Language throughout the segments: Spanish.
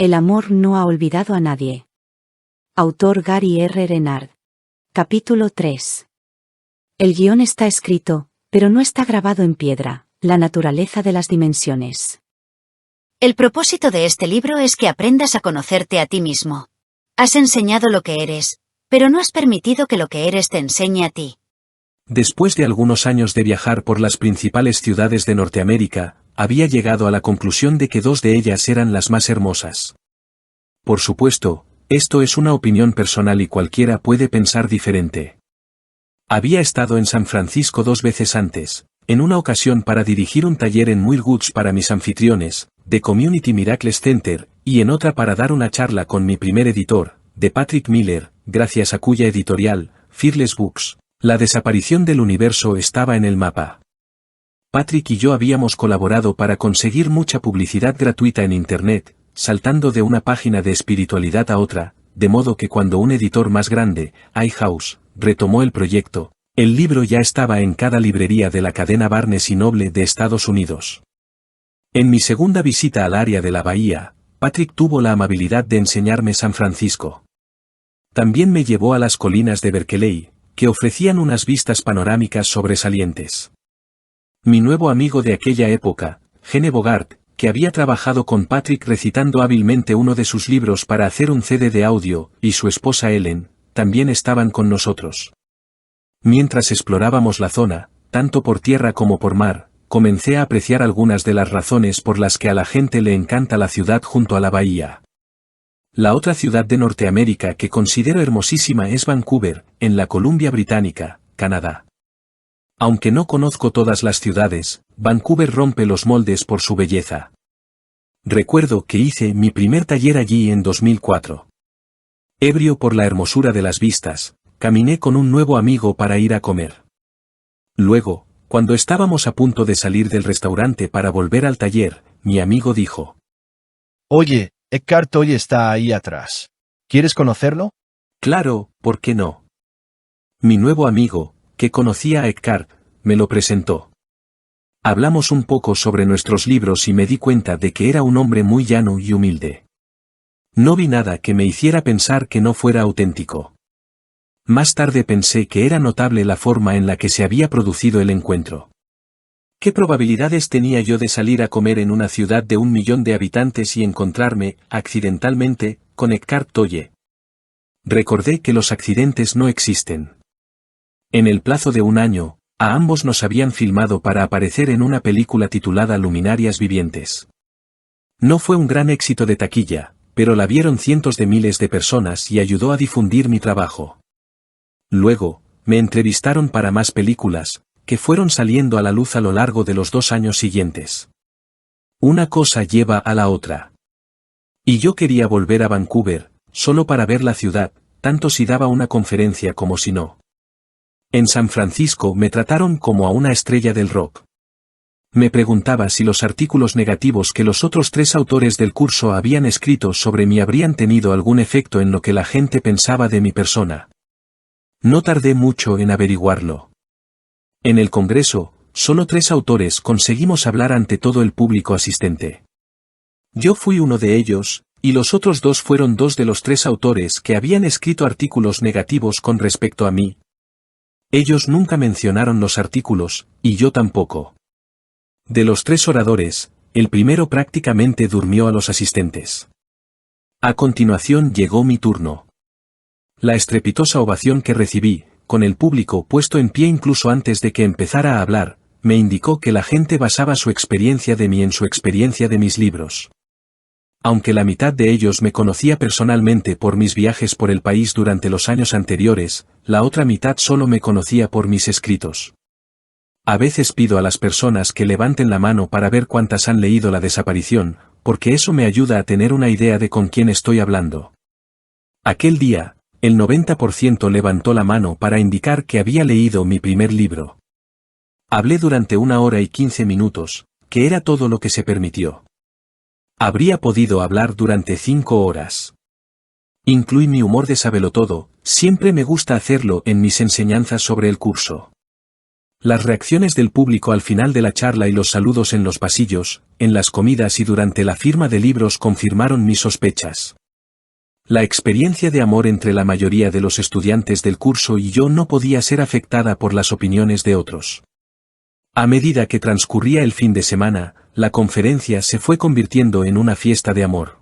El amor no ha olvidado a nadie. Autor Gary R. Renard. Capítulo 3. El guión está escrito, pero no está grabado en piedra. La naturaleza de las dimensiones. El propósito de este libro es que aprendas a conocerte a ti mismo. Has enseñado lo que eres, pero no has permitido que lo que eres te enseñe a ti. Después de algunos años de viajar por las principales ciudades de Norteamérica, había llegado a la conclusión de que dos de ellas eran las más hermosas. Por supuesto, esto es una opinión personal y cualquiera puede pensar diferente. Había estado en San Francisco 2 veces antes, en una ocasión para dirigir un taller en Muir Woods para mis anfitriones, de Community Miracles Center, y en otra para dar una charla con mi primer editor, de Patrick Miller, gracias a cuya editorial, Fearless Books, la desaparición del universo estaba en el mapa. Patrick y yo habíamos colaborado para conseguir mucha publicidad gratuita en Internet, saltando de una página de espiritualidad a otra, de modo que cuando un editor más grande, iHouse, retomó el proyecto, el libro ya estaba en cada librería de la cadena Barnes y Noble de Estados Unidos. En mi segunda visita al área de la bahía, Patrick tuvo la amabilidad de enseñarme San Francisco. También me llevó a las colinas de Berkeley, que ofrecían unas vistas panorámicas sobresalientes. Mi nuevo amigo de aquella época, Gene Bogart, que había trabajado con Patrick recitando hábilmente uno de sus libros para hacer un CD de audio, y su esposa Ellen, también estaban con nosotros. Mientras explorábamos la zona, tanto por tierra como por mar, comencé a apreciar algunas de las razones por las que a la gente le encanta la ciudad junto a la bahía. La otra ciudad de Norteamérica que considero hermosísima es Vancouver, en la Columbia Británica, Canadá. Aunque no conozco todas las ciudades, Vancouver rompe los moldes por su belleza. Recuerdo que hice mi primer taller allí en 2004. Ebrio por la hermosura de las vistas, caminé con un nuevo amigo para ir a comer. Luego, cuando estábamos a punto de salir del restaurante para volver al taller, mi amigo dijo: Oye, Eckhart Tolle está ahí atrás. ¿Quieres conocerlo? Claro, ¿por qué no? Mi nuevo amigo, que conocía a Eckhart, me lo presentó. Hablamos un poco sobre nuestros libros y me di cuenta de que era un hombre muy llano y humilde. No vi nada que me hiciera pensar que no fuera auténtico. Más tarde pensé que era notable la forma en la que se había producido el encuentro. ¿Qué probabilidades tenía yo de salir a comer en una ciudad de 1 millón de habitantes y encontrarme, accidentalmente, con Eckhart Tolle? Recordé que los accidentes no existen. En el plazo de 1 año, a ambos nos habían filmado para aparecer en una película titulada Luminarias Vivientes. No fue un gran éxito de taquilla, pero la vieron cientos de miles de personas y ayudó a difundir mi trabajo. Luego, me entrevistaron para más películas, que fueron saliendo a la luz a lo largo de los 2 años siguientes. Una cosa lleva a la otra. Y yo quería volver a Vancouver, solo para ver la ciudad, tanto si daba una conferencia como si no. En San Francisco me trataron como a una estrella del rock. Me preguntaba si los artículos negativos que los otros 3 autores del curso habían escrito sobre mí habrían tenido algún efecto en lo que la gente pensaba de mi persona. No tardé mucho en averiguarlo. En el congreso, solo 3 autores conseguimos hablar ante todo el público asistente. Yo fui uno de ellos, y los otros 2 fueron 2 de los 3 autores que habían escrito artículos negativos con respecto a mí. Ellos nunca mencionaron los artículos, y yo tampoco. De los 3 oradores, el primero prácticamente durmió a los asistentes. A continuación llegó mi turno. La estrepitosa ovación que recibí, con el público puesto en pie incluso antes de que empezara a hablar, me indicó que la gente basaba su experiencia de mí en su experiencia de mis libros. Aunque la mitad de ellos me conocía personalmente por mis viajes por el país durante los años anteriores, la otra mitad solo me conocía por mis escritos. A veces pido a las personas que levanten la mano para ver cuántas han leído La desaparición, porque eso me ayuda a tener una idea de con quién estoy hablando. Aquel día, el 90% levantó la mano para indicar que había leído mi primer libro. Hablé durante 1 hora y 15 minutos, que era todo lo que se permitió. Habría podido hablar durante 5 horas. Incluí mi humor de sabelotodo, siempre me gusta hacerlo en mis enseñanzas sobre el curso. Las reacciones del público al final de la charla y los saludos en los pasillos, en las comidas y durante la firma de libros confirmaron mis sospechas. La experiencia de amor entre la mayoría de los estudiantes del curso y yo no podía ser afectada por las opiniones de otros. A medida que transcurría el fin de semana, la conferencia se fue convirtiendo en una fiesta de amor.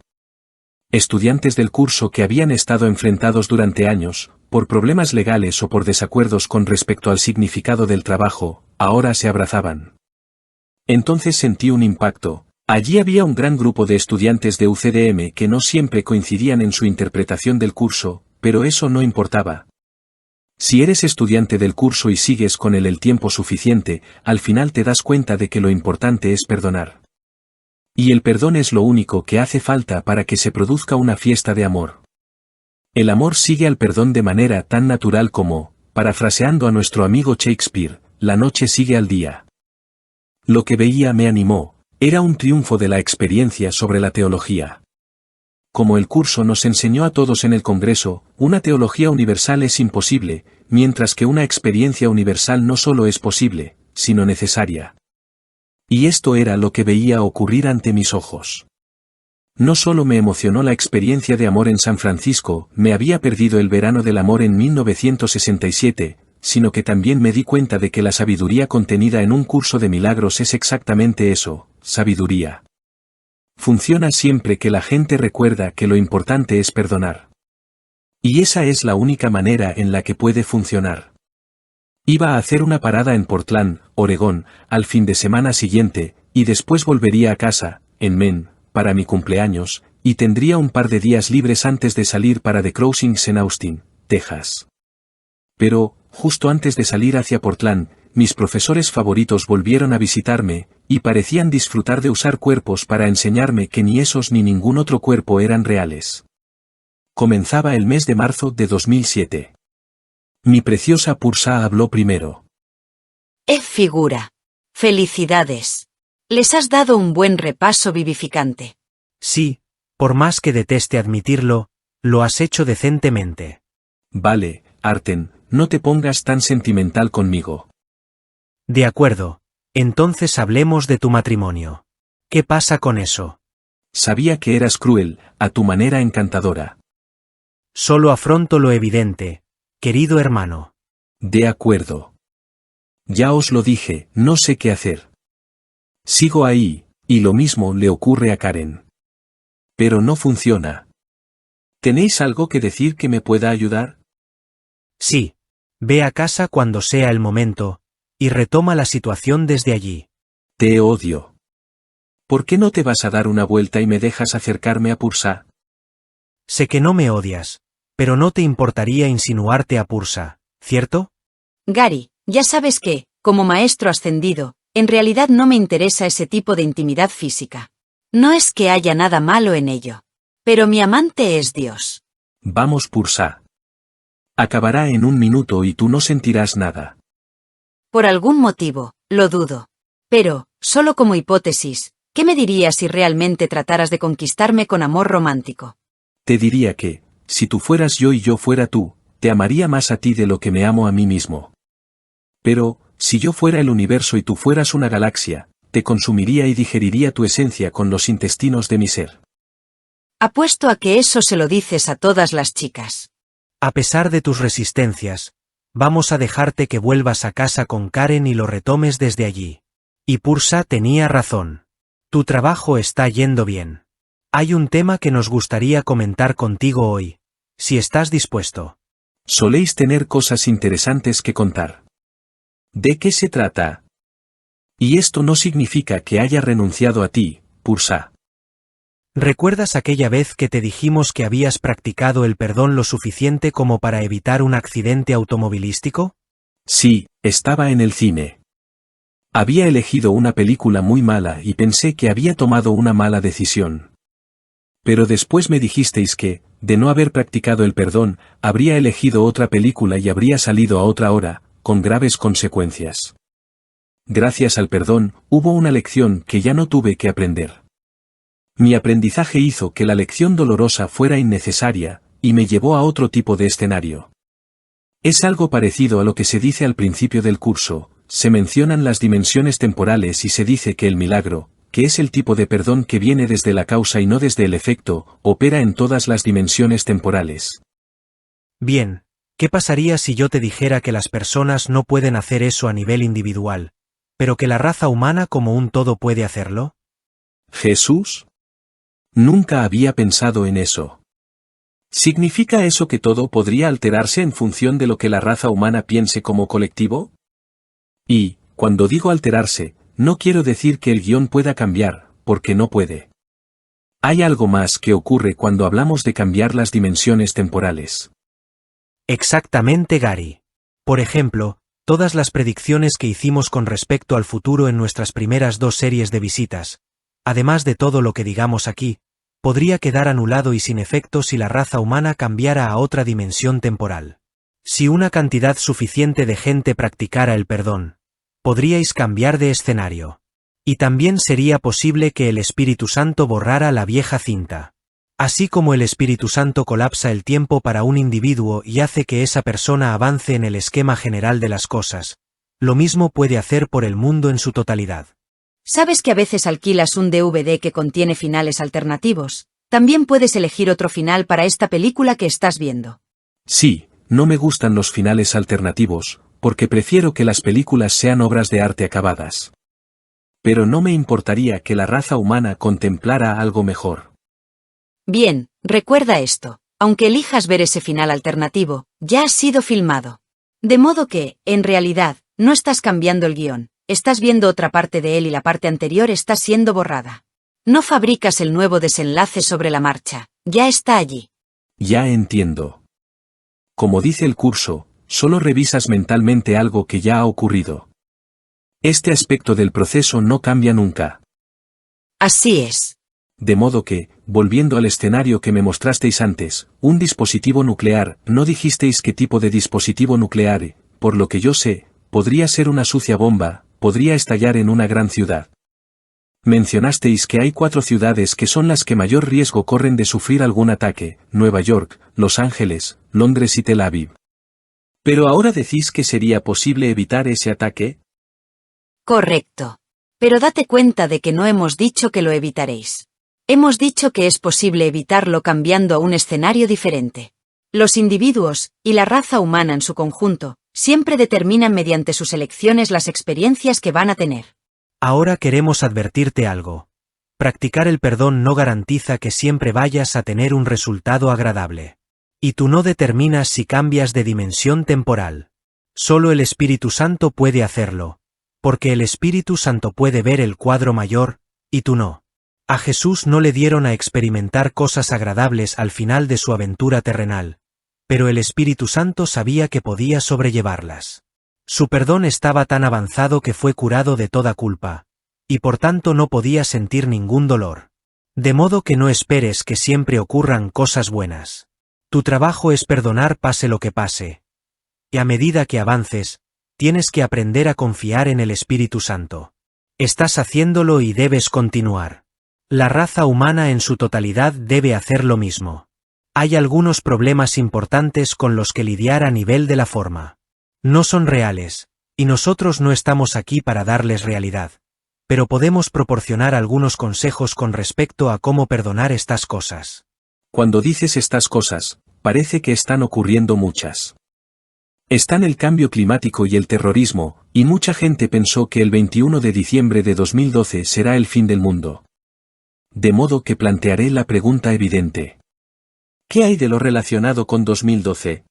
Estudiantes del curso que habían estado enfrentados durante años, por problemas legales o por desacuerdos con respecto al significado del trabajo, ahora se abrazaban. Entonces sentí un impacto. Allí había un gran grupo de estudiantes de UCDM que no siempre coincidían en su interpretación del curso, pero eso no importaba. Si eres estudiante del curso y sigues con él el tiempo suficiente, al final te das cuenta de que lo importante es perdonar. Y el perdón es lo único que hace falta para que se produzca una fiesta de amor. El amor sigue al perdón de manera tan natural como, parafraseando a nuestro amigo Shakespeare, la noche sigue al día. Lo que veía me animó, era un triunfo de la experiencia sobre la teología. Como el curso nos enseñó a todos en el Congreso, una teología universal es imposible, mientras que una experiencia universal no solo es posible, sino necesaria. Y esto era lo que veía ocurrir ante mis ojos. No solo me emocionó la experiencia de amor en San Francisco, me había perdido el verano del amor en 1967, sino que también me di cuenta de que la sabiduría contenida en un curso de milagros es exactamente eso, sabiduría. Funciona siempre que la gente recuerda que lo importante es perdonar. Y esa es la única manera en la que puede funcionar. Iba a hacer una parada en Portland, Oregón, al fin de semana siguiente, y después volvería a casa, en Maine, para mi cumpleaños, y tendría un par de días libres antes de salir para The Crossings en Austin, Texas. Pero, justo antes de salir hacia Portland, mis profesores favoritos volvieron a visitarme, y parecían disfrutar de usar cuerpos para enseñarme que ni esos ni ningún otro cuerpo eran reales. Comenzaba el mes de marzo de 2007. Mi preciosa Pursa habló primero. Figura. Felicidades. Les has dado un buen repaso vivificante. Sí, por más que deteste admitirlo, lo has hecho decentemente. Vale, Arten, no te pongas tan sentimental conmigo. De acuerdo, entonces hablemos de tu matrimonio. ¿Qué pasa con eso? Sabía que eras cruel, a tu manera encantadora. Solo afronto lo evidente, querido hermano. De acuerdo. Ya os lo dije, no sé qué hacer. Sigo ahí, y lo mismo le ocurre a Karen. Pero no funciona. ¿Tenéis algo que decir que me pueda ayudar? Sí. Ve a casa cuando sea el momento, y retoma la situación desde allí. Te odio. ¿Por qué no te vas a dar una vuelta y me dejas acercarme a Pursa? Sé que no me odias, pero no te importaría insinuarte a Pursa, ¿cierto? Gary, ya sabes que, como maestro ascendido, en realidad no me interesa ese tipo de intimidad física. No es que haya nada malo en ello. Pero mi amante es Dios. Vamos, Pursa. Acabará en un minuto y tú no sentirás nada. Por algún motivo, lo dudo. Pero, solo como hipótesis, ¿qué me dirías si realmente trataras de conquistarme con amor romántico? Te diría que, si tú fueras yo y yo fuera tú, te amaría más a ti de lo que me amo a mí mismo. Pero, si yo fuera el universo y tú fueras una galaxia, te consumiría y digeriría tu esencia con los intestinos de mi ser. Apuesto a que eso se lo dices a todas las chicas. A pesar de tus resistencias, vamos a dejarte que vuelvas a casa con Karen y lo retomes desde allí. Y Pursa tenía razón. Tu trabajo está yendo bien. Hay un tema que nos gustaría comentar contigo hoy, si estás dispuesto. Soléis tener cosas interesantes que contar. ¿De qué se trata? Y esto no significa que haya renunciado a ti, Pursa. ¿Recuerdas aquella vez que te dijimos que habías practicado el perdón lo suficiente como para evitar un accidente automovilístico? Sí, estaba en el cine. Había elegido una película muy mala y pensé que había tomado una mala decisión. Pero después me dijisteis que, de no haber practicado el perdón, habría elegido otra película y habría salido a otra hora, con graves consecuencias. Gracias al perdón, hubo una lección que ya no tuve que aprender. Mi aprendizaje hizo que la lección dolorosa fuera innecesaria, y me llevó a otro tipo de escenario. Es algo parecido a lo que se dice al principio del curso, se mencionan las dimensiones temporales y se dice que el milagro, que es el tipo de perdón que viene desde la causa y no desde el efecto, opera en todas las dimensiones temporales. Bien, ¿qué pasaría si yo te dijera que las personas no pueden hacer eso a nivel individual, pero que la raza humana como un todo puede hacerlo? ¿Jesús? Nunca había pensado en eso. ¿Significa eso que todo podría alterarse en función de lo que la raza humana piense como colectivo? Y, cuando digo alterarse, no quiero decir que el guión pueda cambiar, porque no puede. Hay algo más que ocurre cuando hablamos de cambiar las dimensiones temporales. Exactamente, Gary. Por ejemplo, todas las predicciones que hicimos con respecto al futuro en nuestras primeras 2 series de visitas, además de todo lo que digamos aquí, podría quedar anulado y sin efecto si la raza humana cambiara a otra dimensión temporal. Si una cantidad suficiente de gente practicara el perdón, podríais cambiar de escenario. Y también sería posible que el Espíritu Santo borrara la vieja cinta. Así como el Espíritu Santo colapsa el tiempo para un individuo y hace que esa persona avance en el esquema general de las cosas, lo mismo puede hacer por el mundo en su totalidad. ¿Sabes que a veces alquilas un DVD que contiene finales alternativos? También puedes elegir otro final para esta película que estás viendo. Sí, no me gustan los finales alternativos, porque prefiero que las películas sean obras de arte acabadas. Pero no me importaría que la raza humana contemplara algo mejor. Bien, recuerda esto, aunque elijas ver ese final alternativo, ya ha sido filmado. De modo que, en realidad, no estás cambiando el guión, estás viendo otra parte de él y la parte anterior está siendo borrada. No fabricas el nuevo desenlace sobre la marcha, ya está allí. Ya entiendo. Como dice el curso, solo revisas mentalmente algo que ya ha ocurrido. Este aspecto del proceso no cambia nunca. Así es. De modo que, volviendo al escenario que me mostrasteis antes, un dispositivo nuclear, no dijisteis qué tipo de dispositivo nuclear, por lo que yo sé, podría ser una sucia bomba, podría estallar en una gran ciudad. Mencionasteis que hay 4 ciudades que son las que mayor riesgo corren de sufrir algún ataque: Nueva York, Los Ángeles, Londres y Tel Aviv. ¿Pero ahora decís que sería posible evitar ese ataque? Correcto. Pero date cuenta de que no hemos dicho que lo evitaréis. Hemos dicho que es posible evitarlo cambiando a un escenario diferente. Los individuos, y la raza humana en su conjunto, siempre determinan mediante sus elecciones las experiencias que van a tener. Ahora queremos advertirte algo. Practicar el perdón no garantiza que siempre vayas a tener un resultado agradable. Y tú no determinas si cambias de dimensión temporal. Solo el Espíritu Santo puede hacerlo, porque el Espíritu Santo puede ver el cuadro mayor, y tú no. A Jesús no le dieron a experimentar cosas agradables al final de su aventura terrenal, pero el Espíritu Santo sabía que podía sobrellevarlas. Su perdón estaba tan avanzado que fue curado de toda culpa, y por tanto no podía sentir ningún dolor. De modo que no esperes que siempre ocurran cosas buenas. Tu trabajo es perdonar pase lo que pase. Y a medida que avances, tienes que aprender a confiar en el Espíritu Santo. Estás haciéndolo y debes continuar. La raza humana en su totalidad debe hacer lo mismo. Hay algunos problemas importantes con los que lidiar a nivel de la forma. No son reales, y nosotros no estamos aquí para darles realidad, pero podemos proporcionar algunos consejos con respecto a cómo perdonar estas cosas. Cuando dices estas cosas, parece que están ocurriendo muchas. Están el cambio climático y el terrorismo, y mucha gente pensó que el 21 de diciembre de 2012 será el fin del mundo. De modo que plantearé la pregunta evidente. ¿Qué hay de lo relacionado con 2012?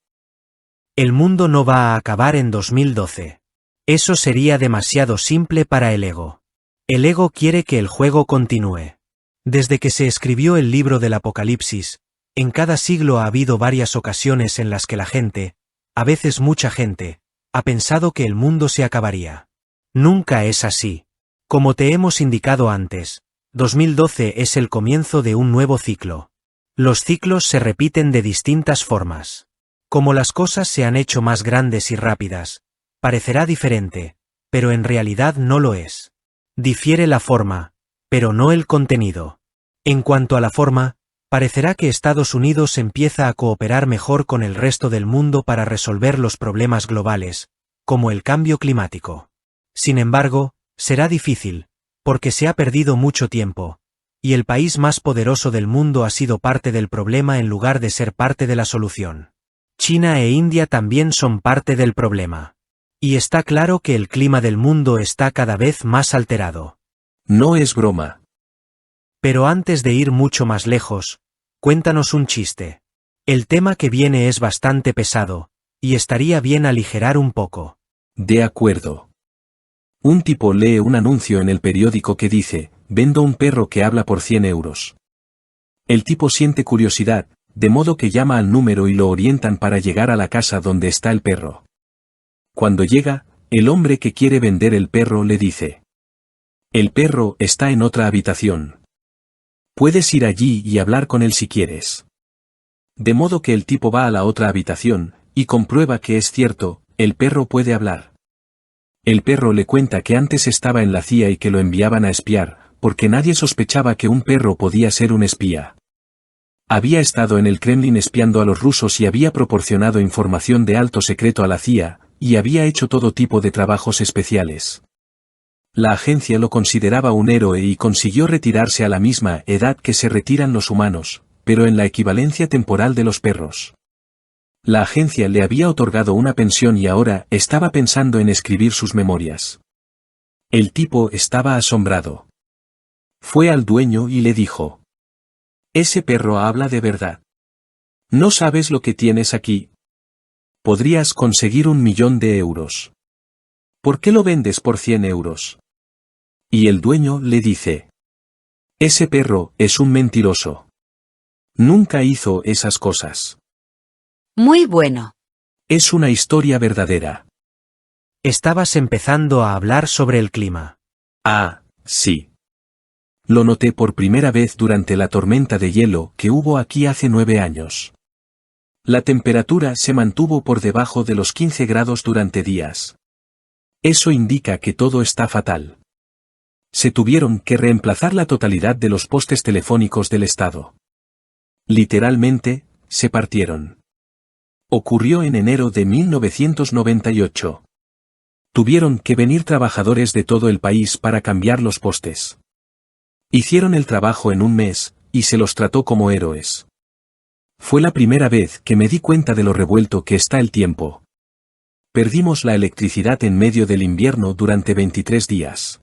El mundo no va a acabar en 2012. Eso sería demasiado simple para el ego. El ego quiere que el juego continúe. Desde que se escribió el libro del Apocalipsis, en cada siglo ha habido varias ocasiones en las que la gente, a veces mucha gente, ha pensado que el mundo se acabaría. Nunca es así. Como te hemos indicado antes, 2012 es el comienzo de un nuevo ciclo. Los ciclos se repiten de distintas formas. Como las cosas se han hecho más grandes y rápidas, parecerá diferente, pero en realidad no lo es. Difiere la forma, pero no el contenido. En cuanto a la forma, parecerá que Estados Unidos empieza a cooperar mejor con el resto del mundo para resolver los problemas globales, como el cambio climático. Sin embargo, será difícil, porque se ha perdido mucho tiempo, y el país más poderoso del mundo ha sido parte del problema en lugar de ser parte de la solución. China e India también son parte del problema. Y está claro que el clima del mundo está cada vez más alterado. No es broma. Pero antes de ir mucho más lejos, cuéntanos un chiste. El tema que viene es bastante pesado, y estaría bien aligerar un poco. De acuerdo. Un tipo lee un anuncio en el periódico que dice, vendo un perro que habla por 100 euros. El tipo siente curiosidad, de modo que llama al número y lo orientan para llegar a la casa donde está el perro. Cuando llega, el hombre que quiere vender el perro le dice: el perro está en otra habitación. Puedes ir allí y hablar con él si quieres. De modo que el tipo va a la otra habitación, y comprueba que es cierto, el perro puede hablar. El perro le cuenta que antes estaba en la CIA y que lo enviaban a espiar, porque nadie sospechaba que un perro podía ser un espía. Había estado en el Kremlin espiando a los rusos y había proporcionado información de alto secreto a la CIA, y había hecho todo tipo de trabajos especiales. La agencia lo consideraba un héroe y consiguió retirarse a la misma edad que se retiran los humanos, pero en la equivalencia temporal de los perros. La agencia le había otorgado una pensión y ahora estaba pensando en escribir sus memorias. El tipo estaba asombrado. Fue al dueño y le dijo: ese perro habla de verdad. ¿No sabes lo que tienes aquí? Podrías conseguir 1.000.000 de euros. ¿Por qué lo vendes por 100 euros? Y el dueño le dice: ese perro es un mentiroso. Nunca hizo esas cosas. Muy bueno. Es una historia verdadera. Estabas empezando a hablar sobre el clima. Ah, sí. Lo noté por primera vez durante la tormenta de hielo que hubo aquí hace 9 años. La temperatura se mantuvo por debajo de los 15 grados durante días. Eso indica que todo está fatal. Se tuvieron que reemplazar la totalidad de los postes telefónicos del estado. Literalmente, se partieron. Ocurrió en enero de 1998. Tuvieron que venir trabajadores de todo el país para cambiar los postes. Hicieron el trabajo en un mes, y se los trató como héroes. Fue la primera vez que me di cuenta de lo revuelto que está el tiempo. Perdimos la electricidad en medio del invierno durante 23 días.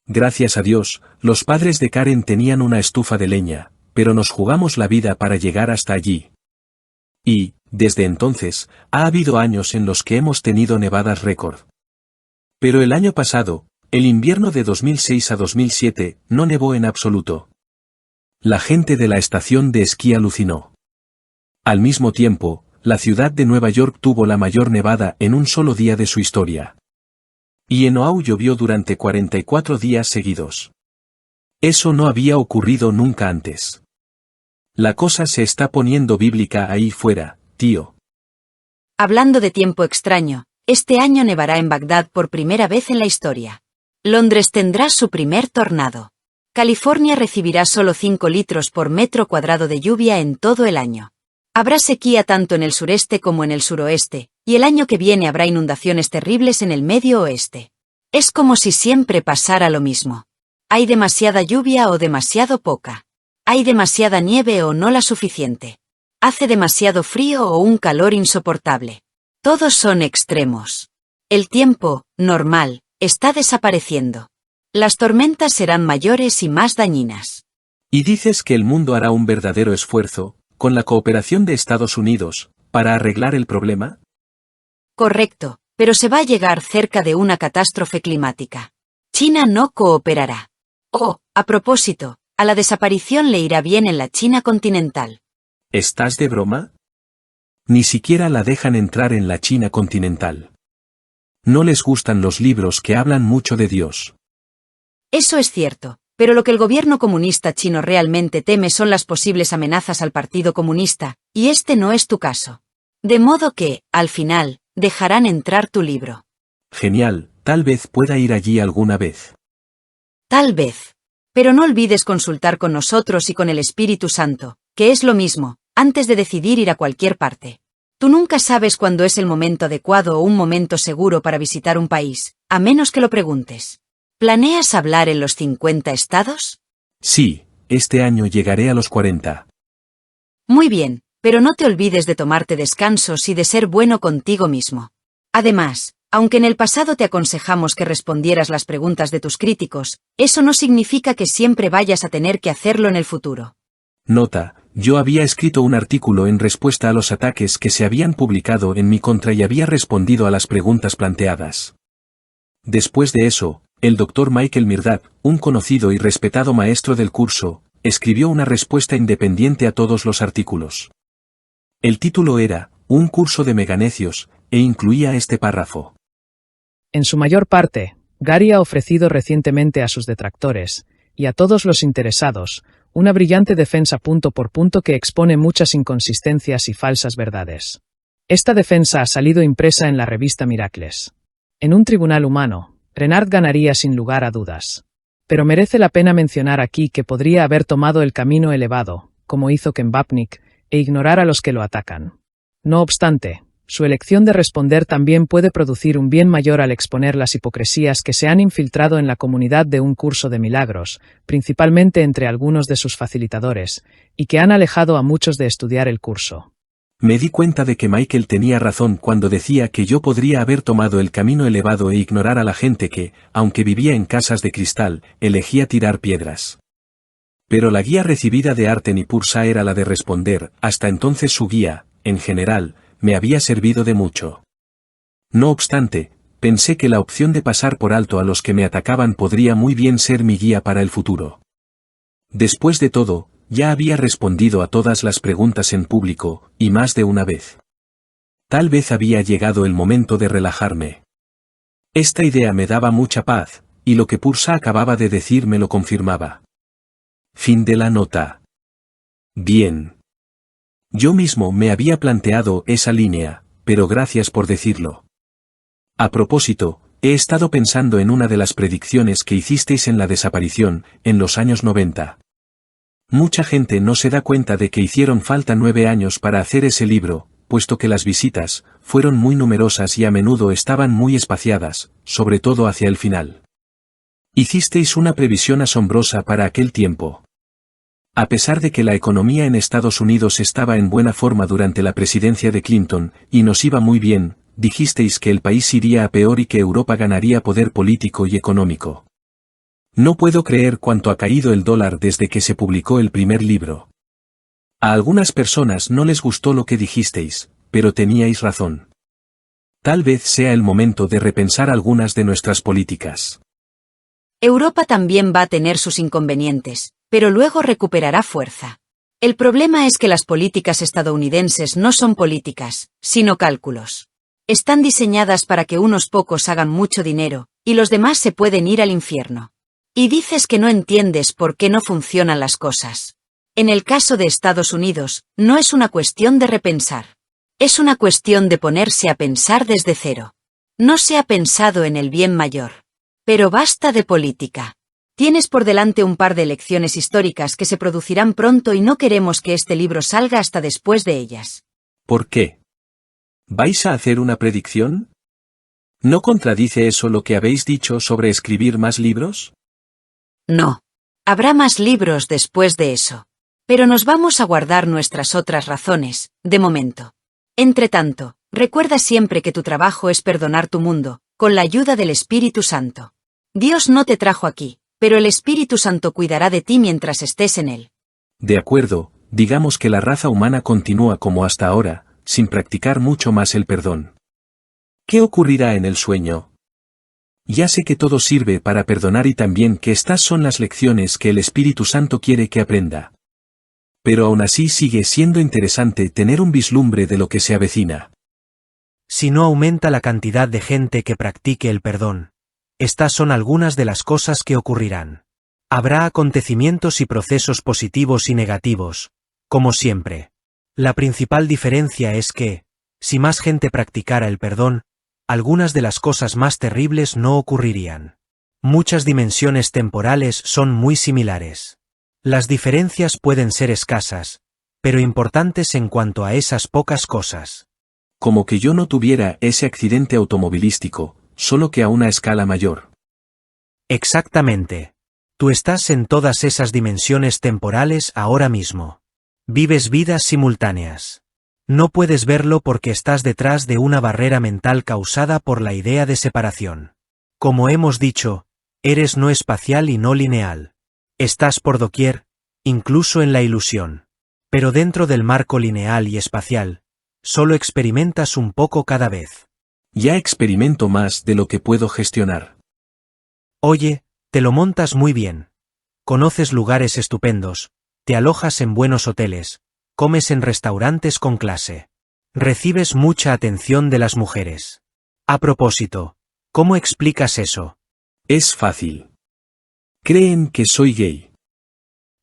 Gracias a Dios, los padres de Karen tenían una estufa de leña, pero nos jugamos la vida para llegar hasta allí. Y, desde entonces, ha habido años en los que hemos tenido nevadas récord. Pero el año pasado, el invierno de 2006 a 2007, no nevó en absoluto. La gente de la estación de esquí alucinó. Al mismo tiempo, la ciudad de Nueva York tuvo la mayor nevada en un solo día de su historia. Y en Oahu llovió durante 44 días seguidos. Eso no había ocurrido nunca antes. La cosa se está poniendo bíblica ahí fuera, tío. Hablando de tiempo extraño, este año nevará en Bagdad por primera vez en la historia. Londres tendrá su primer tornado. California recibirá solo 5 litros por metro cuadrado de lluvia en todo el año. Habrá sequía tanto en el sureste como en el suroeste, y el año que viene habrá inundaciones terribles en el medio oeste. Es como si siempre pasara lo mismo. Hay demasiada lluvia o demasiado poca. Hay demasiada nieve o no la suficiente. Hace demasiado frío o un calor insoportable. Todos son extremos. El tiempo, normal, está desapareciendo. Las tormentas serán mayores y más dañinas. ¿Y dices que el mundo hará un verdadero esfuerzo, con la cooperación de Estados Unidos, para arreglar el problema? Correcto, pero se va a llegar cerca de una catástrofe climática. China no cooperará. Oh, a propósito, a la desaparición le irá bien en la China continental. ¿Estás de broma? Ni siquiera la dejan entrar en la China continental. No les gustan los libros que hablan mucho de Dios. Eso es cierto, pero lo que el gobierno comunista chino realmente teme son las posibles amenazas al Partido Comunista, y este no es tu caso. De modo que, al final, dejarán entrar tu libro. Genial, tal vez pueda ir allí alguna vez. Tal vez. Pero no olvides consultar con nosotros y con el Espíritu Santo, que es lo mismo, antes de decidir ir a cualquier parte. Tú nunca sabes cuándo es el momento adecuado o un momento seguro para visitar un país, a menos que lo preguntes. ¿Planeas hablar en los 50 estados? Sí, este año llegaré a los 40. Muy bien, pero no te olvides de tomarte descansos y de ser bueno contigo mismo. Además, aunque en el pasado te aconsejamos que respondieras las preguntas de tus críticos, eso no significa que siempre vayas a tener que hacerlo en el futuro. Nota, yo había escrito un artículo en respuesta a los ataques que se habían publicado en mi contra y había respondido a las preguntas planteadas. Después de eso, el Dr. Michael Mirdad, un conocido y respetado maestro del curso, escribió una respuesta independiente a todos los artículos. El título era, Un curso de meganecios, e incluía este párrafo. En su mayor parte, Gary ha ofrecido recientemente a sus detractores, y a todos los interesados, una brillante defensa punto por punto que expone muchas inconsistencias y falsas verdades. Esta defensa ha salido impresa en la revista Miracles. En un tribunal humano, Renard ganaría sin lugar a dudas. Pero merece la pena mencionar aquí que podría haber tomado el camino elevado, como hizo Ken Vapnik, e ignorar a los que lo atacan. No obstante, su elección de responder también puede producir un bien mayor al exponer las hipocresías que se han infiltrado en la comunidad de un curso de milagros, principalmente entre algunos de sus facilitadores, y que han alejado a muchos de estudiar el curso. Me di cuenta de que Michael tenía razón cuando decía que yo podría haber tomado el camino elevado e ignorar a la gente que, aunque vivía en casas de cristal, elegía tirar piedras. Pero la guía recibida de Arten y Pursa era la de responder, hasta entonces su guía, en general, me había servido de mucho. No obstante, pensé que la opción de pasar por alto a los que me atacaban podría muy bien ser mi guía para el futuro. Después de todo, ya había respondido a todas las preguntas en público, y más de una vez. Tal vez había llegado el momento de relajarme. Esta idea me daba mucha paz, y lo que Pursa acababa de decir me lo confirmaba. Fin de la nota. Bien. Yo mismo me había planteado esa línea, pero gracias por decirlo. A propósito, he estado pensando en una de las predicciones que hicisteis en la desaparición, en los años 90. Mucha gente no se da cuenta de que hicieron falta 9 años para hacer ese libro, puesto que las visitas fueron muy numerosas y a menudo estaban muy espaciadas, sobre todo hacia el final. Hicisteis una previsión asombrosa para aquel tiempo. A pesar de que la economía en Estados Unidos estaba en buena forma durante la presidencia de Clinton, y nos iba muy bien, dijisteis que el país iría a peor y que Europa ganaría poder político y económico. No puedo creer cuánto ha caído el dólar desde que se publicó el primer libro. A algunas personas no les gustó lo que dijisteis, pero teníais razón. Tal vez sea el momento de repensar algunas de nuestras políticas. Europa también va a tener sus inconvenientes, pero luego recuperará fuerza. El problema es que las políticas estadounidenses no son políticas, sino cálculos. Están diseñadas para que unos pocos hagan mucho dinero, y los demás se pueden ir al infierno. Y dices que no entiendes por qué no funcionan las cosas. En el caso de Estados Unidos, no es una cuestión de repensar. Es una cuestión de ponerse a pensar desde cero. No se ha pensado en el bien mayor. Pero basta de política. Tienes por delante un par de elecciones históricas que se producirán pronto y no queremos que este libro salga hasta después de ellas. ¿Por qué? ¿Vais a hacer una predicción? ¿No contradice eso lo que habéis dicho sobre escribir más libros? No. Habrá más libros después de eso. Pero nos vamos a guardar nuestras otras razones, de momento. Entretanto, recuerda siempre que tu trabajo es perdonar tu mundo, con la ayuda del Espíritu Santo. Dios no te trajo aquí, pero el Espíritu Santo cuidará de ti mientras estés en él. De acuerdo, digamos que la raza humana continúa como hasta ahora, sin practicar mucho más el perdón. ¿Qué ocurrirá en el sueño? Ya sé que todo sirve para perdonar y también que estas son las lecciones que el Espíritu Santo quiere que aprenda. Pero aún así sigue siendo interesante tener un vislumbre de lo que se avecina. Si no aumenta la cantidad de gente que practique el perdón, estas son algunas de las cosas que ocurrirán. Habrá acontecimientos y procesos positivos y negativos, como siempre. La principal diferencia es que, si más gente practicara el perdón, algunas de las cosas más terribles no ocurrirían. Muchas dimensiones temporales son muy similares. Las diferencias pueden ser escasas, pero importantes en cuanto a esas pocas cosas. Como que yo no tuviera ese accidente automovilístico, solo que a una escala mayor. Exactamente. Tú estás en todas esas dimensiones temporales ahora mismo. Vives vidas simultáneas. No puedes verlo porque estás detrás de una barrera mental causada por la idea de separación. Como hemos dicho, eres no espacial y no lineal. Estás por doquier, incluso en la ilusión. Pero dentro del marco lineal y espacial, solo experimentas un poco cada vez. Ya experimento más de lo que puedo gestionar. Oye, te lo montas muy bien. Conoces lugares estupendos, te alojas en buenos hoteles, comes en restaurantes con clase. Recibes mucha atención de las mujeres. A propósito, ¿cómo explicas eso? Es fácil. Creen que soy gay.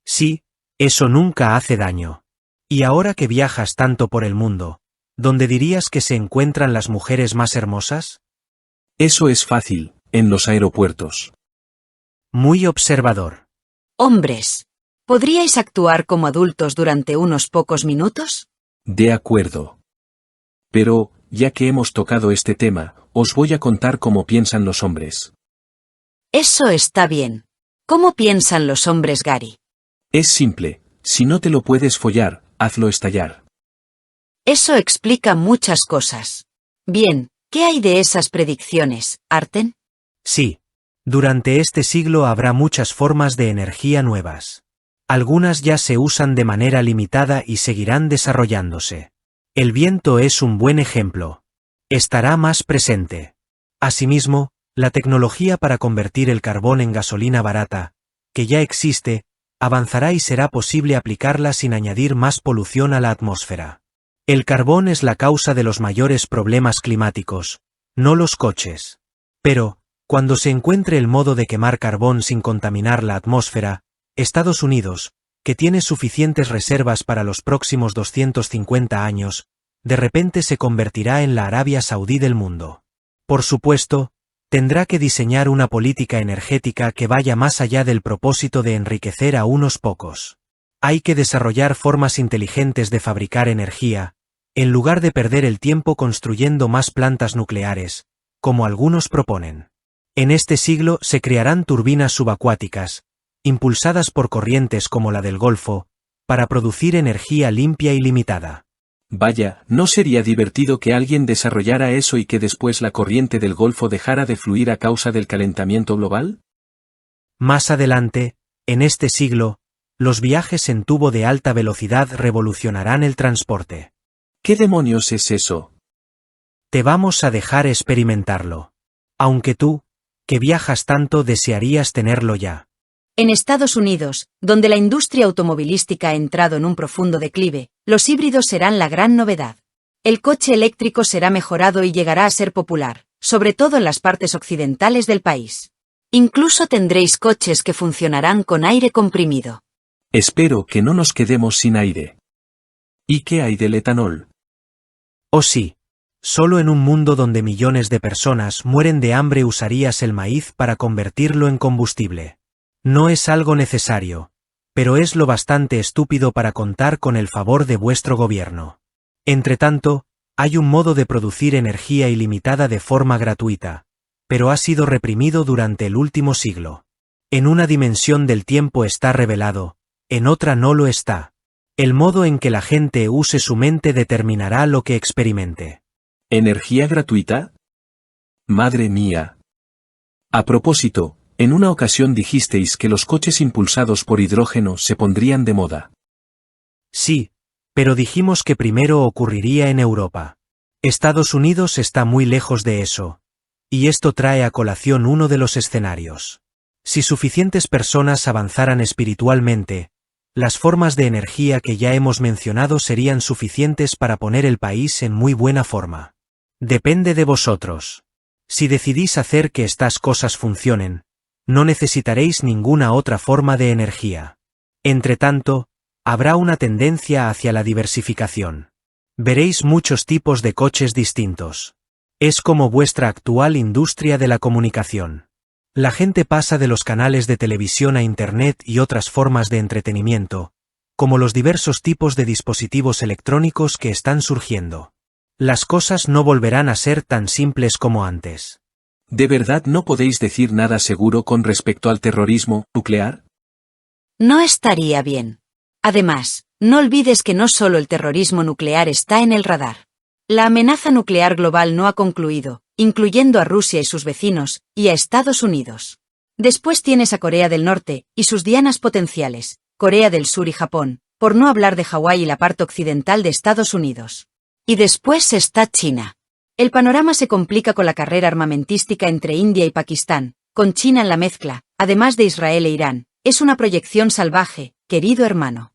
Sí, eso nunca hace daño. Y ahora que viajas tanto por el mundo, ¿dónde dirías que se encuentran las mujeres más hermosas? Eso es fácil, en los aeropuertos. Muy observador. Hombres, ¿podríais actuar como adultos durante unos pocos minutos? De acuerdo. Pero, ya que hemos tocado este tema, os voy a contar cómo piensan los hombres. Eso está bien. ¿Cómo piensan los hombres, Gary? Es simple, si no te lo puedes follar, hazlo estallar. Eso explica muchas cosas. Bien, ¿qué hay de esas predicciones, Arten? Sí. Durante este siglo habrá muchas formas de energía nuevas. Algunas ya se usan de manera limitada y seguirán desarrollándose. El viento es un buen ejemplo. Estará más presente. Asimismo, la tecnología para convertir el carbón en gasolina barata, que ya existe, avanzará y será posible aplicarla sin añadir más polución a la atmósfera. El carbón es la causa de los mayores problemas climáticos, no los coches. Pero, cuando se encuentre el modo de quemar carbón sin contaminar la atmósfera, Estados Unidos, que tiene suficientes reservas para los próximos 250 años, de repente se convertirá en la Arabia Saudí del mundo. Por supuesto, tendrá que diseñar una política energética que vaya más allá del propósito de enriquecer a unos pocos. Hay que desarrollar formas inteligentes de fabricar energía, en lugar de perder el tiempo construyendo más plantas nucleares, como algunos proponen. En este siglo se crearán turbinas subacuáticas, impulsadas por corrientes como la del Golfo, para producir energía limpia y limitada. Vaya, ¿no sería divertido que alguien desarrollara eso y que después la corriente del Golfo dejara de fluir a causa del calentamiento global? Más adelante, en este siglo, los viajes en tubo de alta velocidad revolucionarán el transporte. ¿Qué demonios es eso? Te vamos a dejar experimentarlo. Aunque tú, que viajas tanto, desearías tenerlo ya. En Estados Unidos, donde la industria automovilística ha entrado en un profundo declive, los híbridos serán la gran novedad. El coche eléctrico será mejorado y llegará a ser popular, sobre todo en las partes occidentales del país. Incluso tendréis coches que funcionarán con aire comprimido. Espero que no nos quedemos sin aire. ¿Y qué hay del etanol? Oh sí. Solo en un mundo donde millones de personas mueren de hambre usarías el maíz para convertirlo en combustible. No es algo necesario, pero es lo bastante estúpido para contar con el favor de vuestro gobierno. Entretanto, hay un modo de producir energía ilimitada de forma gratuita, pero ha sido reprimido durante el último siglo. En una dimensión del tiempo está revelado, en otra no lo está. El modo en que la gente use su mente determinará lo que experimente. ¿Energía gratuita? Madre mía. A propósito, en una ocasión dijisteis que los coches impulsados por hidrógeno se pondrían de moda. Sí, pero dijimos que primero ocurriría en Europa. Estados Unidos está muy lejos de eso. Y esto trae a colación uno de los escenarios. Si suficientes personas avanzaran espiritualmente, las formas de energía que ya hemos mencionado serían suficientes para poner el país en muy buena forma. Depende de vosotros. Si decidís hacer que estas cosas funcionen, no necesitaréis ninguna otra forma de energía. Entretanto, habrá una tendencia hacia la diversificación. Veréis muchos tipos de coches distintos. Es como vuestra actual industria de la comunicación. La gente pasa de los canales de televisión a Internet y otras formas de entretenimiento, como los diversos tipos de dispositivos electrónicos que están surgiendo. Las cosas no volverán a ser tan simples como antes. ¿De verdad no podéis decir nada seguro con respecto al terrorismo nuclear? No estaría bien. Además, no olvides que no solo el terrorismo nuclear está en el radar. La amenaza nuclear global no ha concluido, incluyendo a Rusia y sus vecinos, y a Estados Unidos. Después tienes a Corea del Norte, y sus dianas potenciales, Corea del Sur y Japón, por no hablar de Hawái y la parte occidental de Estados Unidos. Y después está China. El panorama se complica con la carrera armamentística entre India y Pakistán, con China en la mezcla, además de Israel e Irán. Es una proyección salvaje, querido hermano.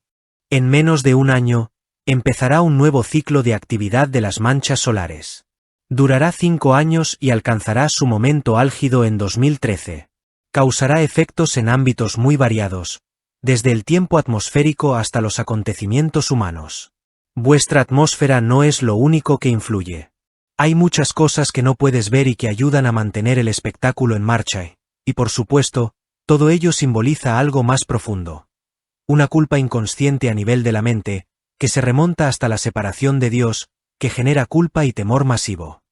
En menos de un año, empezará un nuevo ciclo de actividad de las manchas solares. Durará 5 años y alcanzará su momento álgido en 2013. Causará efectos en ámbitos muy variados, desde el tiempo atmosférico hasta los acontecimientos humanos. Vuestra atmósfera no es lo único que influye. Hay muchas cosas que no puedes ver y que ayudan a mantener el espectáculo en marcha, y por supuesto, todo ello simboliza algo más profundo. Una culpa inconsciente a nivel de la mente, que se remonta hasta la separación de Dios, que genera culpa y temor masivo.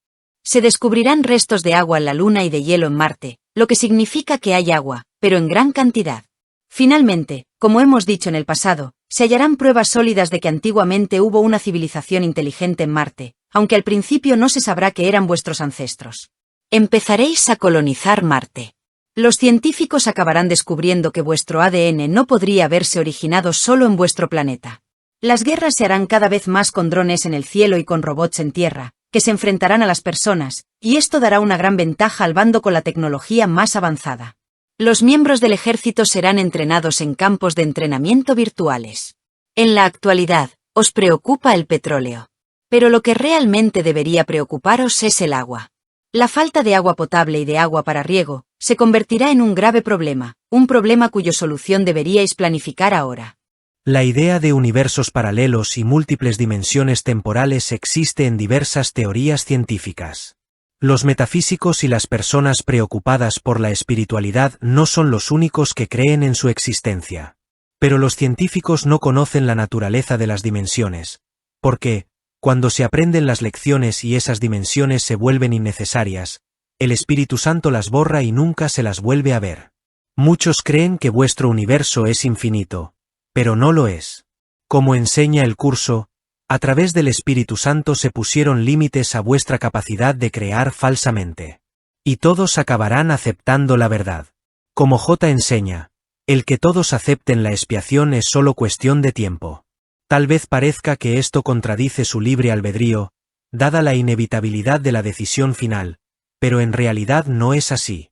Se descubrirán restos de agua en la Luna y de hielo en Marte, lo que significa que hay agua, pero en gran cantidad. Finalmente, como hemos dicho en el pasado, se hallarán pruebas sólidas de que antiguamente hubo una civilización inteligente en Marte, aunque al principio no se sabrá que eran vuestros ancestros. Empezaréis a colonizar Marte. Los científicos acabarán descubriendo que vuestro ADN no podría haberse originado solo en vuestro planeta. Las guerras se harán cada vez más con drones en el cielo y con robots en tierra, que se enfrentarán a las personas, y esto dará una gran ventaja al bando con la tecnología más avanzada. Los miembros del ejército serán entrenados en campos de entrenamiento virtuales. En la actualidad, os preocupa el petróleo. Pero lo que realmente debería preocuparos es el agua. La falta de agua potable y de agua para riego se convertirá en un grave problema, un problema cuya solución deberíais planificar ahora. La idea de universos paralelos y múltiples dimensiones temporales existe en diversas teorías científicas. Los metafísicos y las personas preocupadas por la espiritualidad no son los únicos que creen en su existencia. Pero los científicos no conocen la naturaleza de las dimensiones, porque, cuando se aprenden las lecciones y esas dimensiones se vuelven innecesarias, el Espíritu Santo las borra y nunca se las vuelve a ver. Muchos creen que vuestro universo es infinito, pero no lo es. Como enseña el curso, a través del Espíritu Santo se pusieron límites a vuestra capacidad de crear falsamente. Y todos acabarán aceptando la verdad. Como J enseña, el que todos acepten la expiación es solo cuestión de tiempo. Tal vez parezca que esto contradice su libre albedrío, dada la inevitabilidad de la decisión final, pero en realidad no es así.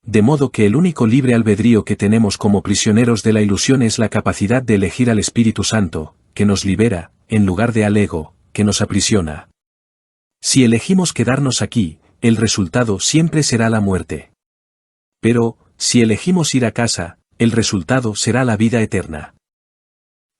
De modo que el único libre albedrío que tenemos como prisioneros de la ilusión es la capacidad de elegir al Espíritu Santo, que nos libera, en lugar de al ego, que nos aprisiona. Si elegimos quedarnos aquí, el resultado siempre será la muerte. Pero, si elegimos ir a casa, el resultado será la vida eterna.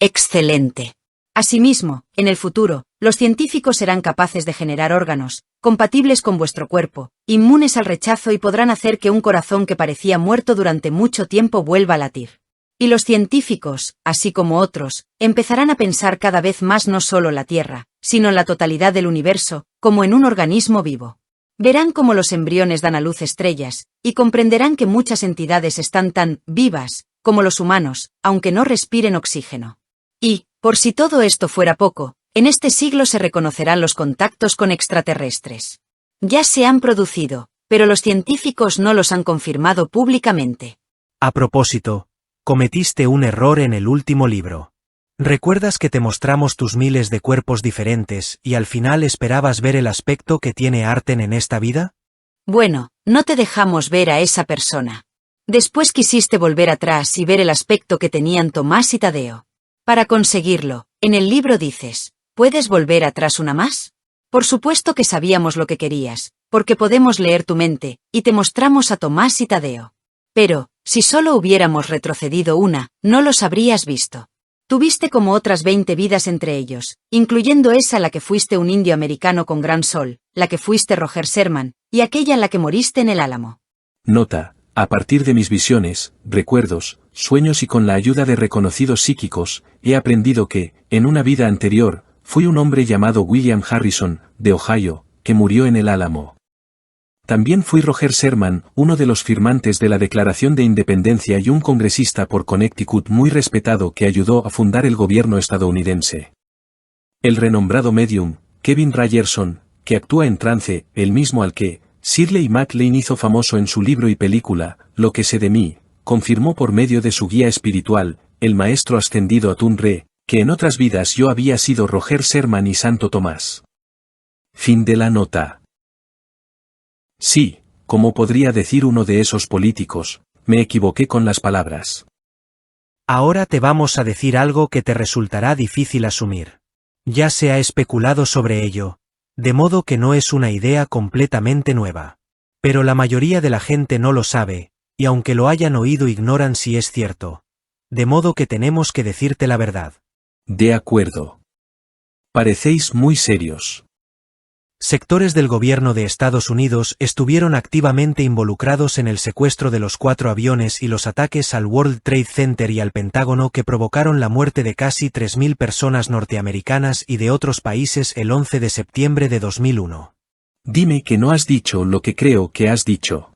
Excelente. Asimismo, en el futuro, los científicos serán capaces de generar órganos, compatibles con vuestro cuerpo, inmunes al rechazo y podrán hacer que un corazón que parecía muerto durante mucho tiempo vuelva a latir. Y los científicos, así como otros, empezarán a pensar cada vez más no solo en la Tierra, sino en la totalidad del universo, como en un organismo vivo. Verán cómo los embriones dan a luz estrellas, y comprenderán que muchas entidades están tan vivas como los humanos, aunque no respiren oxígeno. Y, por si todo esto fuera poco, en este siglo se reconocerán los contactos con extraterrestres. Ya se han producido, pero los científicos no los han confirmado públicamente. A propósito, cometiste un error en el último libro. ¿Recuerdas que te mostramos tus miles de cuerpos diferentes y al final esperabas ver el aspecto que tiene Arten en esta vida? Bueno, no te dejamos ver a esa persona. Después quisiste volver atrás y ver el aspecto que tenían Tomás y Tadeo. Para conseguirlo, en el libro dices, ¿puedes volver atrás una más? Por supuesto que sabíamos lo que querías, porque podemos leer tu mente, y te mostramos a Tomás y Tadeo. Pero, si solo hubiéramos retrocedido una, no los habrías visto. Tuviste como otras 20 vidas entre ellos, incluyendo esa en la que fuiste un indio americano con gran sol, la que fuiste Roger Sherman, y aquella en la que moriste en el Álamo. Nota, a partir de mis visiones, recuerdos, sueños y con la ayuda de reconocidos psíquicos, he aprendido que, en una vida anterior, fui un hombre llamado William Harrison, de Ohio, que murió en el Álamo. También fui Roger Sherman, uno de los firmantes de la Declaración de Independencia y un congresista por Connecticut muy respetado que ayudó a fundar el gobierno estadounidense. El renombrado medium, Kevin Ryerson, que actúa en trance, el mismo al que Shirley MacLaine hizo famoso en su libro y película, Lo que sé de mí, confirmó por medio de su guía espiritual, el maestro ascendido Atun Re, que en otras vidas yo había sido Roger Sherman y Santo Tomás. Fin de la nota. Sí, como podría decir uno de esos políticos, me equivoqué con las palabras. Ahora te vamos a decir algo que te resultará difícil asumir. Ya se ha especulado sobre ello, de modo que no es una idea completamente nueva. Pero la mayoría de la gente no lo sabe, y aunque lo hayan oído ignoran si es cierto. De modo que tenemos que decirte la verdad. De acuerdo. Parecéis muy serios. Sectores del gobierno de Estados Unidos estuvieron activamente involucrados en el secuestro de los 4 aviones y los ataques al World Trade Center y al Pentágono que provocaron la muerte de casi 3.000 personas norteamericanas y de otros países el 11 de septiembre de 2001. Dime que no has dicho lo que creo que has dicho.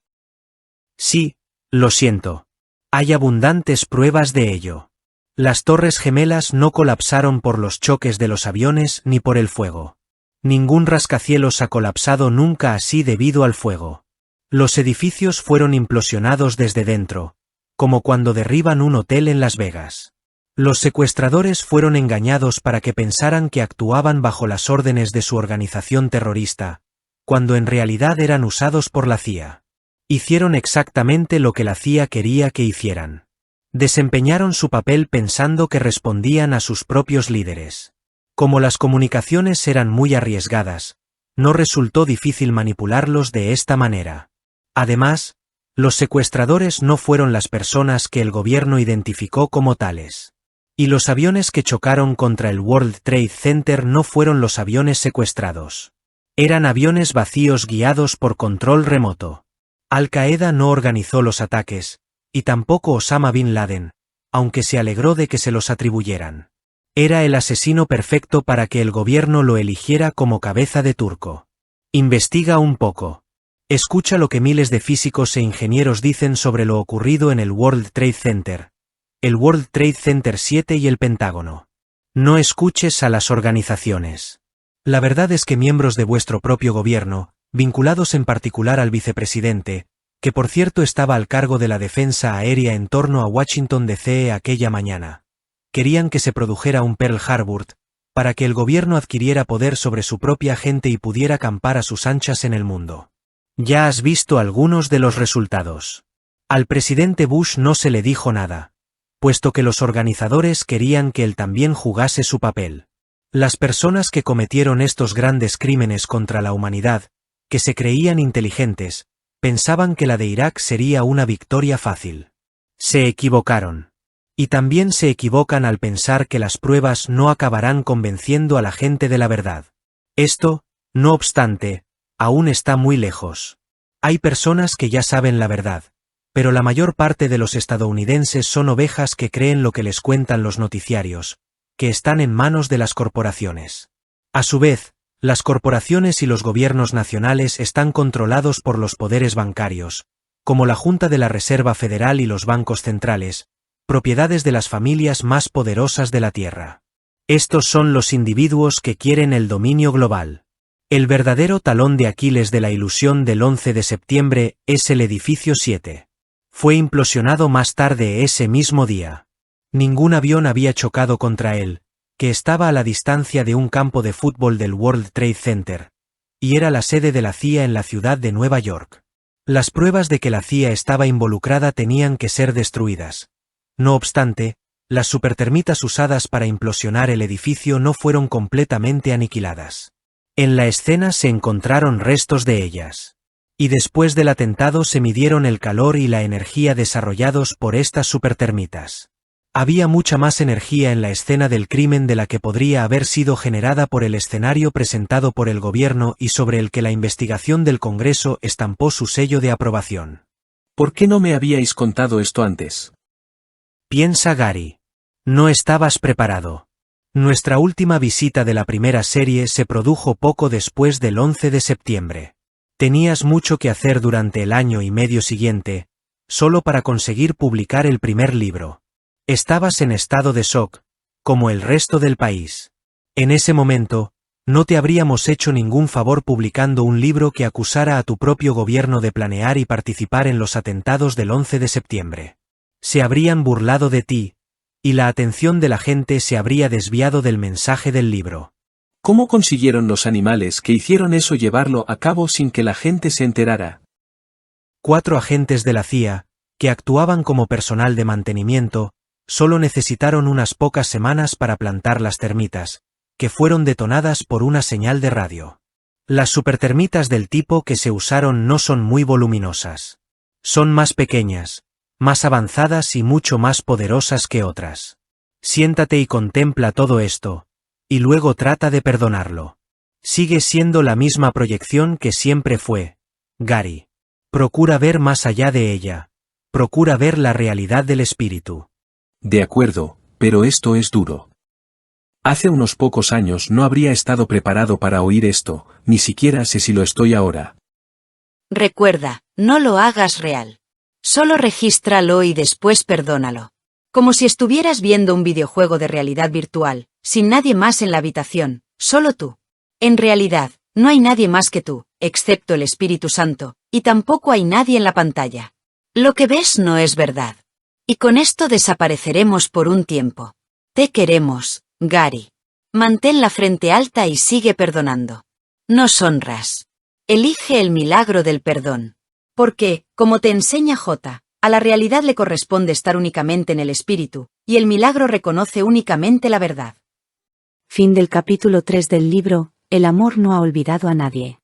Sí, lo siento. Hay abundantes pruebas de ello. Las Torres Gemelas no colapsaron por los choques de los aviones ni por el fuego. Ningún rascacielos ha colapsado nunca así debido al fuego. Los edificios fueron implosionados desde dentro, como cuando derriban un hotel en Las Vegas. Los secuestradores fueron engañados para que pensaran que actuaban bajo las órdenes de su organización terrorista, cuando en realidad eran usados por la CIA. Hicieron exactamente lo que la CIA quería que hicieran. Desempeñaron su papel pensando que respondían a sus propios líderes. Como las comunicaciones eran muy arriesgadas, no resultó difícil manipularlos de esta manera. Además, los secuestradores no fueron las personas que el gobierno identificó como tales. Y los aviones que chocaron contra el World Trade Center no fueron los aviones secuestrados. Eran aviones vacíos guiados por control remoto. Al-Qaeda no organizó los ataques, y tampoco Osama Bin Laden, aunque se alegró de que se los atribuyeran. Era el asesino perfecto para que el gobierno lo eligiera como cabeza de turco. Investiga un poco. Escucha lo que miles de físicos e ingenieros dicen sobre lo ocurrido en el World Trade Center, el World Trade Center 7 y el Pentágono. No escuches a las organizaciones. La verdad es que miembros de vuestro propio gobierno, vinculados en particular al vicepresidente, que por cierto estaba al cargo de la defensa aérea en torno a Washington D.C. aquella mañana, querían que se produjera un Pearl Harbor, para que el gobierno adquiriera poder sobre su propia gente y pudiera acampar a sus anchas en el mundo. Ya has visto algunos de los resultados. Al presidente Bush no se le dijo nada, puesto que los organizadores querían que él también jugase su papel. Las personas que cometieron estos grandes crímenes contra la humanidad, que se creían inteligentes, pensaban que la de Irak sería una victoria fácil. Se equivocaron. Y también se equivocan al pensar que las pruebas no acabarán convenciendo a la gente de la verdad. Esto, no obstante, aún está muy lejos. Hay personas que ya saben la verdad, pero la mayor parte de los estadounidenses son ovejas que creen lo que les cuentan los noticiarios, que están en manos de las corporaciones. A su vez, las corporaciones y los gobiernos nacionales están controlados por los poderes bancarios, como la Junta de la Reserva Federal y los bancos centrales, propiedades de las familias más poderosas de la Tierra. Estos son los individuos que quieren el dominio global. El verdadero talón de Aquiles de la ilusión del 11 de septiembre es el edificio 7. Fue implosionado más tarde ese mismo día. Ningún avión había chocado contra él, que estaba a la distancia de un campo de fútbol del World Trade Center, y era la sede de la CIA en la ciudad de Nueva York. Las pruebas de que la CIA estaba involucrada tenían que ser destruidas. No obstante, las supertermitas usadas para implosionar el edificio no fueron completamente aniquiladas. En la escena se encontraron restos de ellas. Y después del atentado se midieron el calor y la energía desarrollados por estas supertermitas. Había mucha más energía en la escena del crimen de la que podría haber sido generada por el escenario presentado por el gobierno y sobre el que la investigación del Congreso estampó su sello de aprobación. ¿Por qué no me habíais contado esto antes? Piensa, Gary. No estabas preparado. Nuestra última visita de la primera serie se produjo poco después del 11 de septiembre. Tenías mucho que hacer durante el año y medio siguiente, solo para conseguir publicar el primer libro. Estabas en estado de shock, como el resto del país. En ese momento, no te habríamos hecho ningún favor publicando un libro que acusara a tu propio gobierno de planear y participar en los atentados del 11 de septiembre. Se habrían burlado de ti, y la atención de la gente se habría desviado del mensaje del libro. ¿Cómo consiguieron los animales que hicieron eso llevarlo a cabo sin que la gente se enterara? 4 agentes de la CIA, que actuaban como personal de mantenimiento, solo necesitaron unas pocas semanas para plantar las termitas, que fueron detonadas por una señal de radio. Las supertermitas del tipo que se usaron no son muy voluminosas. Son más pequeñas, más avanzadas y mucho más poderosas que otras. Siéntate y contempla todo esto, y luego trata de perdonarlo. Sigue siendo la misma proyección que siempre fue, Gary. Procura ver más allá de ella. Procura ver la realidad del espíritu. De acuerdo, pero esto es duro. Hace unos pocos años no habría estado preparado para oír esto, ni siquiera sé si lo estoy ahora. Recuerda, no lo hagas real. Solo regístralo y después perdónalo. Como si estuvieras viendo un videojuego de realidad virtual, sin nadie más en la habitación, solo tú. En realidad, no hay nadie más que tú, excepto el Espíritu Santo, y tampoco hay nadie en la pantalla. Lo que ves no es verdad. Y con esto desapareceremos por un tiempo. Te queremos, Gary. Mantén la frente alta y sigue perdonando. Nos honras. Elige el milagro del perdón. Porque, como te enseña J, a la realidad le corresponde estar únicamente en el espíritu, y el milagro reconoce únicamente la verdad. Fin del capítulo 3 del libro, El amor no ha olvidado a nadie.